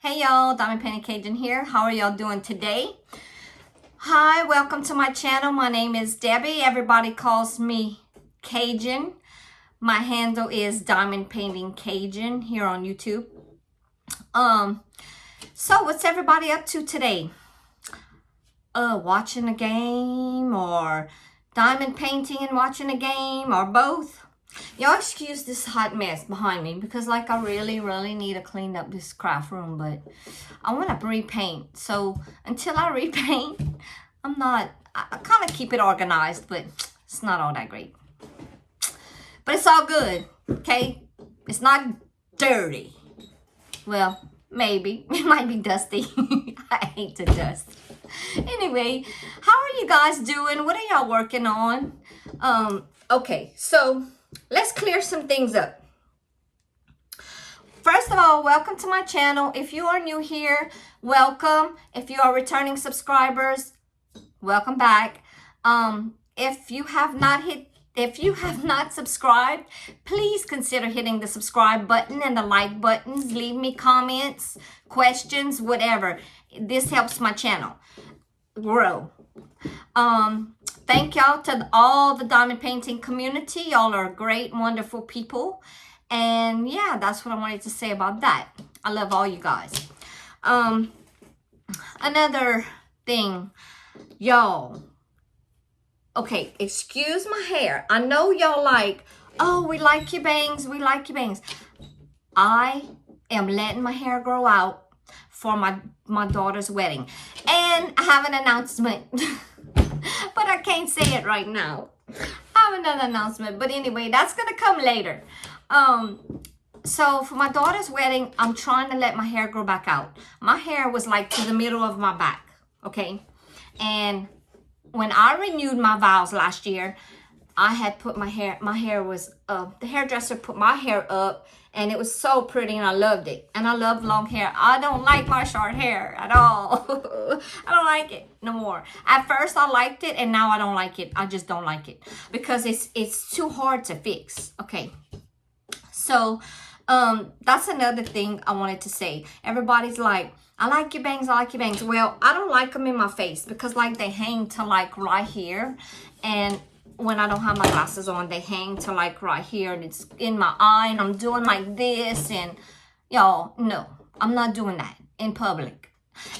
Hey y'all, Diamond Painting Cajun here. How are y'all doing today? Hi, welcome to my channel. My name is Debbie. Everybody calls me Cajun. My handle is Diamond Painting Cajun here on YouTube. So what's everybody up to today? Watching a game or diamond painting and watching a game or both? Y'all excuse this hot mess behind me because like I really need to clean up this craft room, but I want to repaint. So until I repaint, I kind of keep it organized, but it's not all that great. But it's all good, okay? It's not dirty. Well, maybe. It might be dusty. I hate the dust. Anyway, how are you guys doing? What are y'all working on? Okay, so let's clear some things up. First of all, welcome to my channel. If you are new here, welcome. If you are returning subscribers, welcome back. If you have not subscribed, please consider hitting the subscribe button and the like buttons. Leave me comments, questions, whatever. This helps my channel grow. Thank y'all to all the diamond painting community. Y'all are great, wonderful people. And yeah, that's what I wanted to say about that. I love all you guys. Another thing, y'all. Okay, excuse my hair. I know y'all like, oh, we like your bangs. We like your bangs. I am letting my hair grow out for my daughter's wedding. And I have an announcement. But I can't say it right now. I have another announcement. But anyway, that's going to come later. So for my daughter's wedding, I'm trying to let my hair grow back out. My hair was like to the middle of my back. Okay. And when I renewed my vows last year, I had put my hair was, the hairdresser put my hair up and it was so pretty and I loved it. And I love long hair. I don't like my short hair at all. I don't like it no more. At first I liked it and now I don't like it. I just don't like it because it's too hard to fix. Okay. So, that's another thing I wanted to say. Everybody's like, I like your bangs, I like your bangs. Well, I don't like them in my face because like they hang to like right here. And when I don't have my glasses on, they hang to like right here and it's in my eye and I'm doing like this and y'all, no, I'm not doing that in public.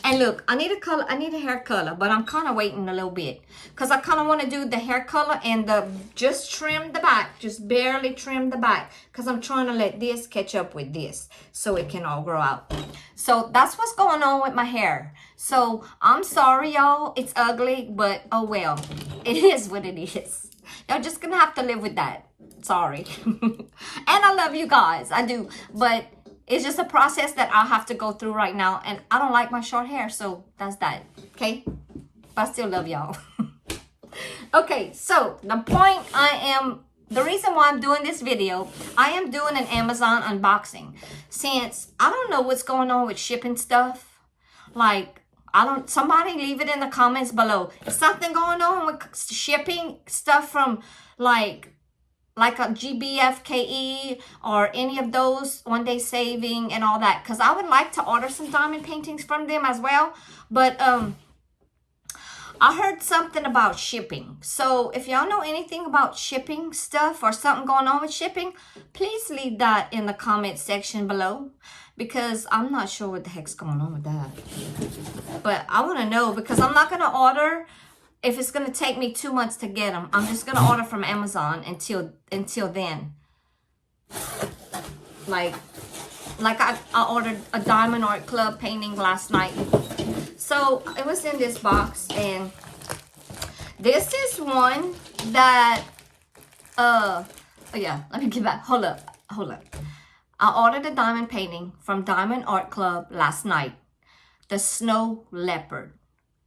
And look, I need a hair color, but I'm kind of waiting a little bit because I kind of want to do the hair color and just trim the back, just barely trim the back because I'm trying to let this catch up with this so it can all grow out. So that's what's going on with my hair. So I'm sorry, y'all. It's ugly, but oh well. It is what it is. Y'all just gonna have to live with that. Sorry. And I love you guys. I do. But it's just a process that I have to go through right now. And I don't like my short hair. So that's that. Okay? But I still love y'all. Okay. So the reason why I'm doing this video, I am doing an Amazon unboxing. Since I don't know what's going on with shipping stuff. Like, somebody leave it in the comments below. Is something going on with shipping stuff from like a GBFKE or any of those One Day Saving and all that? Because I would like to order some diamond paintings from them as well. But I heard something about shipping. So if y'all know anything about shipping stuff or something going on with shipping, please leave that in the comment section below. Because I'm not sure what the heck's going on with that. But I want to know because I'm not going to order if it's going to take me 2 months to get them. I'm just going to order from Amazon until then. Like I ordered a Diamond Art Club painting last night. So it was in this box and this is one that, oh yeah, let me get back. Hold up. I ordered a diamond painting from Diamond Art Club last night. The Snow Leopard.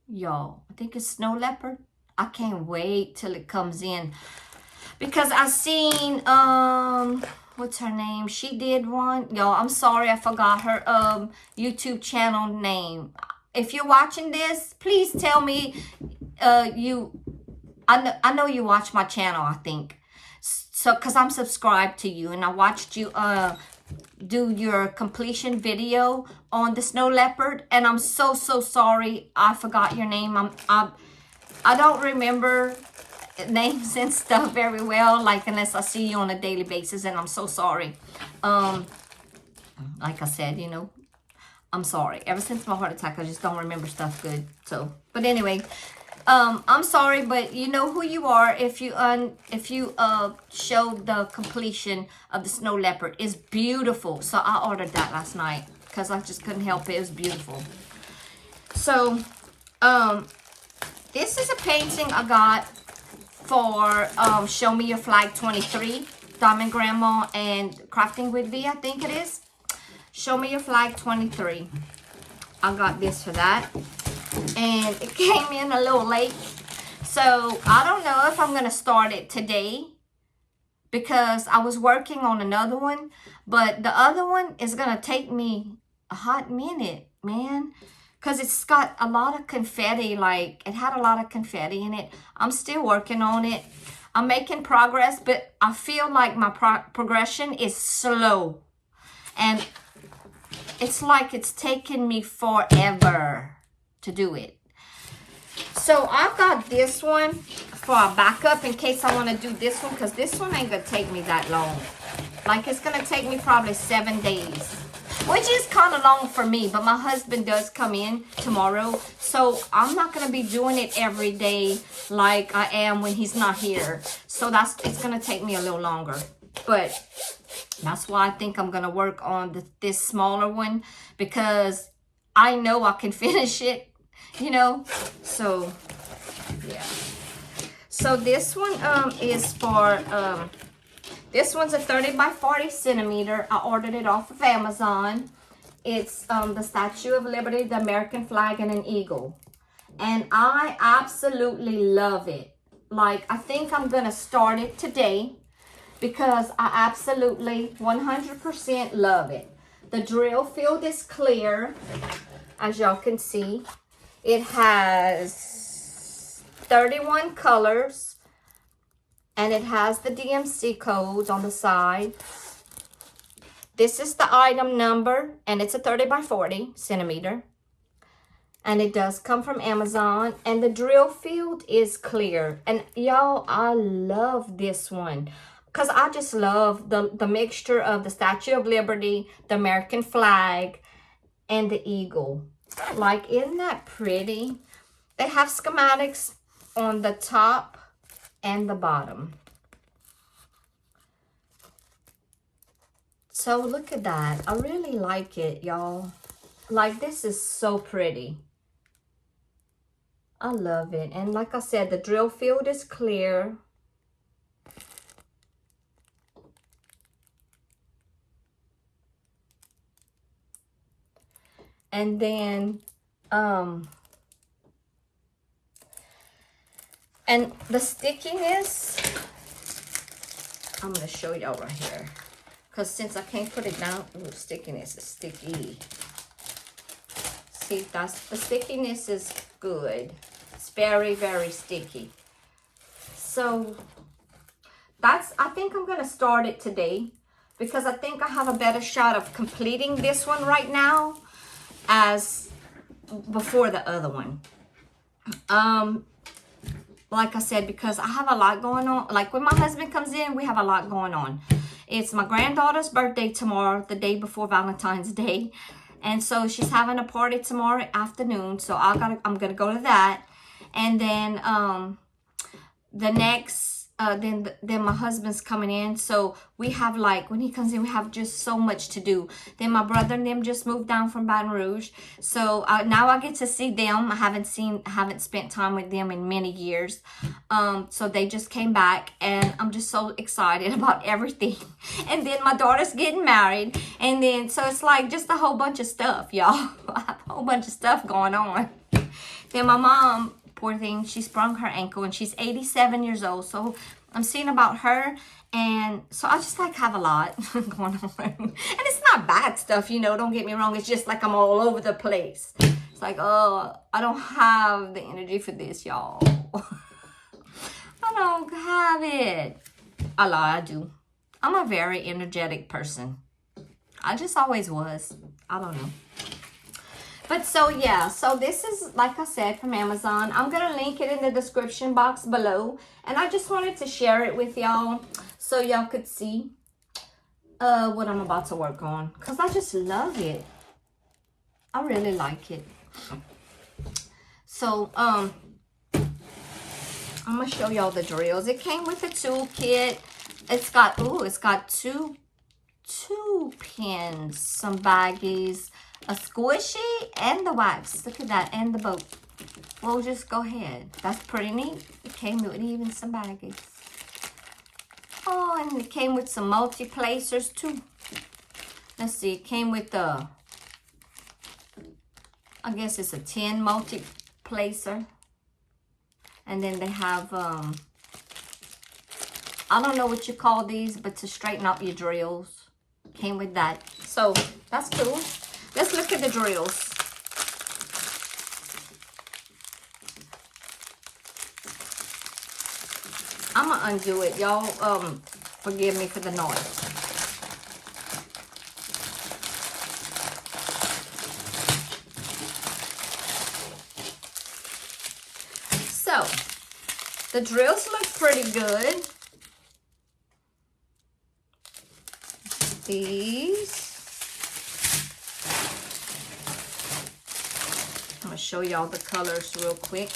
Y'all, I think it's Snow Leopard. I can't wait till it comes in. Because I seen, what's her name? She did one. Y'all, I'm sorry I forgot her YouTube channel name. If you're watching this, please tell me I know you watch my channel, I think. So, because I'm subscribed to you and I watched you do your completion video on the snow leopard, and I'm so sorry I forgot your name. I don't remember names and stuff very well, like unless I see you on a daily basis, and I'm so sorry. Like I said, you know, I'm sorry. Ever since my heart attack, I just don't remember stuff good. So, but anyway, I'm sorry, but you know who you are if you show the completion of the snow leopard. It's beautiful. So I ordered that last night because I just couldn't help it. It was beautiful. So, this is a painting I got for Show Me Your Flag 23, Diamond Grandma and Crafting with V, I think it is. Show Me Your Flag 23. I got this for that. And it came in a little late. So I don't know if I'm going to start it today, because I was working on another one. But the other one is going to take me a hot minute, man. Because it's got a lot of confetti. Like, it had a lot of confetti in it. I'm still working on it. I'm making progress. But I feel like my progression is slow. And it's like it's taken me forever to do it. So I've got this one for a backup in case I want to do this one, because this one ain't gonna take me that long. Like, it's gonna take me probably 7 days, which is kind of long for me, but my husband does come in tomorrow, so I'm not gonna be doing it every day like I am when he's not here. So it's gonna take me a little longer, but that's why I think I'm gonna work on this smaller one, because I know I can finish it, you know. So yeah. So this one is for this one's a 30 by 40 centimeter. I ordered it off of Amazon. It's the Statue of Liberty, the American flag, and an eagle, and I absolutely love it. Like, I think I'm gonna start it today, because I absolutely 100% love it. The drill field is clear, as y'all can see. It has 31 colors, and it has the DMC codes on the side. This is the item number, and it's a 30 by 40 centimeter. And it does come from Amazon, and the drill field is clear. And y'all, I love this one, because I just love the mixture of the Statue of Liberty, the American flag, and the eagle. Like, isn't that pretty? They have schematics on the top and the bottom. So look at that. I really like it, y'all. Like, this is so pretty. I love it. And like I said, the drill field is clear. And then, and the stickiness, I'm going to show y'all right here. Because since I can't put it down, ooh, stickiness is sticky. See, the stickiness is good. It's very, very sticky. So, I think I'm going to start it today, because I think I have a better shot of completing this one right now as before the other one. Like I said, because I have a lot going on. Like, when my husband comes in, we have a lot going on. It's my granddaughter's birthday tomorrow, the day before Valentine's Day. And so she's having a party tomorrow afternoon. So I'm gonna go to that. And then the next then my husband's coming in, so we have, like, when he comes in, we have just so much to do. Then my brother and them just moved down from Baton Rouge, so now I get to see them. I haven't spent time with them in many years, so they just came back, and I'm just so excited about everything. And then my daughter's getting married, and then so it's like just a whole bunch of stuff, y'all. I have a whole bunch of stuff going on. Then my mom, poor thing, she sprung her ankle, and she's 87 years old. So I'm seeing about her. And so I just, like, have a lot going on. And it's not bad stuff, you know, don't get me wrong. It's just like I'm all over the place. It's like, oh, I don't have the energy for this, y'all. I don't have it. I lie, I do. I'm a very energetic person. I just always was. I don't know. But so yeah, so this is, like I said, from Amazon. I'm gonna link it in the description box below, and I just wanted to share it with y'all so y'all could see what I'm about to work on, because I just love it. I really like it. So I'm gonna show y'all the drills. It came with a toolkit. It's got two pins, some baggies, a squishy, and the wax. Look at that, and the boat. We'll just go ahead. That's pretty neat. It came with even some baggies. Oh, and it came with some multi-placers too. Let's see, it came with the, I guess it's a 10 multi-placer. And then they have, I don't know what you call these, but to straighten up your drills. Came with that. So, that's cool. Let's look at the drills. I'm gonna undo it. Y'all, forgive me for the noise. So, the drills look pretty good. These. I'm going to show y'all the colors real quick.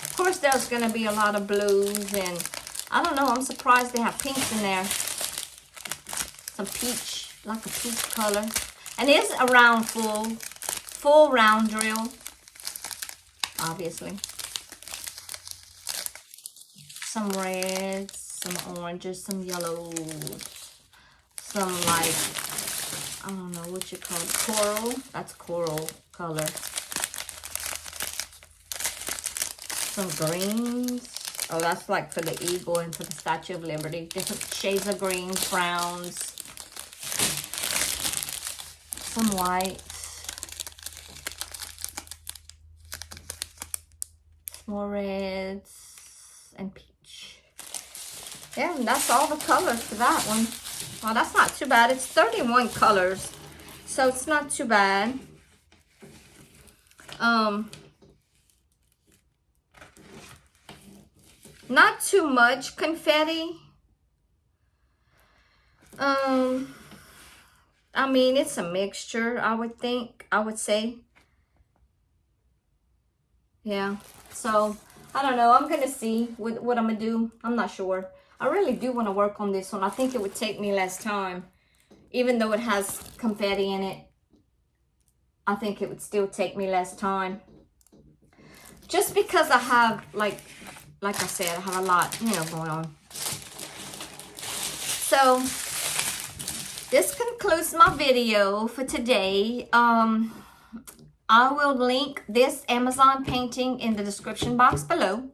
Of course, there's going to be a lot of blues, and I don't know, I'm surprised they have pinks in there. Some peach, like a peach color. And it is a round full round drill, obviously. Some reds, some oranges, some yellows, some like, I don't know what you call it, coral. That's coral color. Some greens. Oh, that's like for the eagle and for the Statue of Liberty. Different shades of greens, browns. Some whites. More reds and peach. Yeah, and that's all the colors for that one. Well, that's not too bad. It's 31 colors, so it's not too bad. Not too much confetti. I mean, it's a mixture, I would say. Yeah, so I don't know. I'm gonna see what I'm gonna do. I'm not sure. I really do want to work on this one. I think it would take me less time, even though it has confetti in it. I think it would still take me less time, just because I have like I said, I have a lot, going on. So this concludes my video for today. I will link this Amazon painting in the description box below.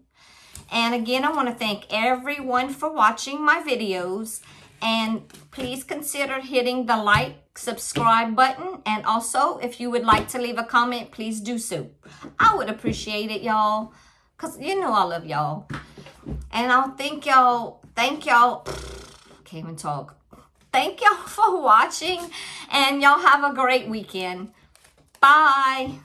And again, I want to thank everyone for watching my videos. And please consider hitting the like, subscribe button. And also, if you would like to leave a comment, please do so. I would appreciate it, y'all. Because I love y'all. And I'll thank y'all. Can't even talk. Thank y'all for watching. And y'all have a great weekend. Bye.